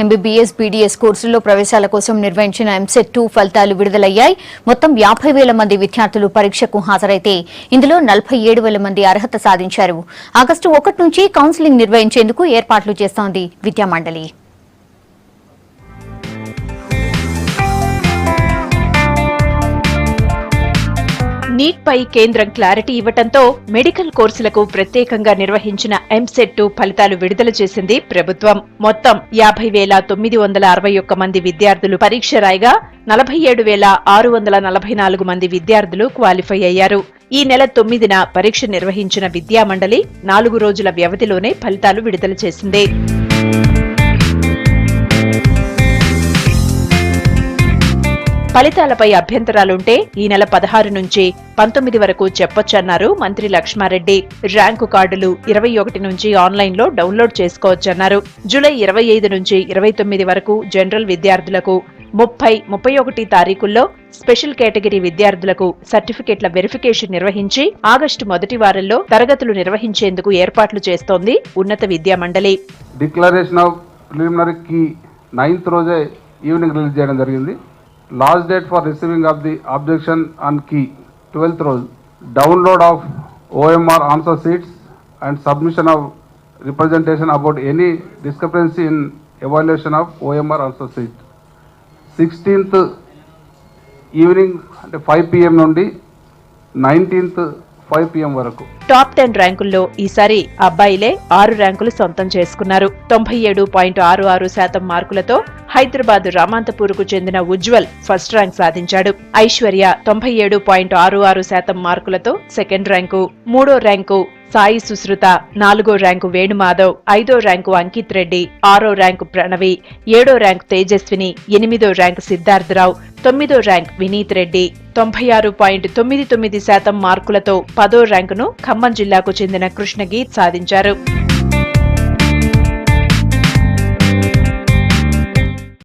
MBBS BDS కోర్సుల్లో ప్రవేశాల కోసం నిర్వహించిన ఎంసెట్ 2 ఫలితాలు విడుదలయ్యాయి. మొత్తం 50,000 మంది విద్యార్థులు పరీక్షకు హాజరైతే ఇందులో 47,000 మంది అర్హత సాధించారు. ఆగస్టు 1 నుంచి కౌన్సిలింగ్ నిర్వహించేందుకు ఏర్పాట్లు చేస్తోంది విద్యామండలి. నీట్ పై కేంద్రం క్లారిటీ ఇవ్వటంతో మెడికల్ కోర్సులకు ప్రత్యేకంగా నిర్వహించిన ఎంసెట్ 2 ఫలితాలు విడుదల చేసింది ప్రభుత్వం. మొత్తం 50,961 మంది విద్యార్థులు పరీక్ష రాయగా 47,644 మంది విద్యార్థులు క్వాలిఫై అయ్యారు. ఈ నెల 9న పరీక్ష నిర్వహించిన విద్యామండలి 4 రోజుల వ్యవధిలోనే ఫలితాలు విడుదల చేసింది. ఫలితాలపై అభ్యంతరాలుంటే ఈ నెల 16 నుంచి 19 వరకు చెప్పొచ్చన్నారు మంత్రి లక్ష్మారెడ్డి. ర్యాంకు కార్డులు 21 నుంచి ఆన్లైన్లో డౌన్లోడ్ చేసుకోవచ్చన్నారు. జూలై 25 నుంచి 29 వరకు జనరల్ విద్యార్థులకు, 30, 31 తారీఖుల్లో స్పెషల్ కేటగిరీ విద్యార్థులకు సర్టిఫికెట్ల వెరిఫికేషన్ నిర్వహించి ఆగస్టు మొదటి వారంలో తరగతులు నిర్వహించేందుకు ఏర్పాట్లు చేస్తోంది ఉన్నత విద్యామండలి. Declaration of preliminary key 9th రోజే ఈవినింగ్ రిలీజ్ చేయడం జరిగింది. Last date for receiving of the objection on key 12th రోజు. Download of OMR answer sheets and submission of representation about any discrepancy in evaluation of OMR answer sheet. 16th evening అంటే 5 PM నుండి 19th 5 PM వరకు. Top 10 ర్యాంకుల్లో ఈసారి అబ్బాయిలే 6 ర్యాంకులు సొంతం చేసుకున్నారు. 97.66% మార్కులతో హైదరాబాద్ రామాంతపూర్కు చెందిన ఉజ్వల్ ఫస్ట్ ర్యాంక్ సాధించాడు. ఐశ్వర్య 97.66% మార్కులతో సెకండ్ ర్యాంకు. 3వ ర్యాంకు సాయి సుశ్రుత, 4వ ర్యాంకు వేణుమాధవ్, 5వ ర్యాంకు అంకిత్ రెడ్డి, 6వ ర్యాంకు ప్రణవి, 7వ ర్యాంకు తేజస్విని, 8వ ర్యాంకు సిద్ధార్థరావు, 9వ ర్యాంక్ వినీత్ రెడ్డి. 96.99% మార్కులతో 10వ ర్యాంకును ఖమ్మం జిల్లాకు చెందిన కృష్ణగీత్ సాధించారు.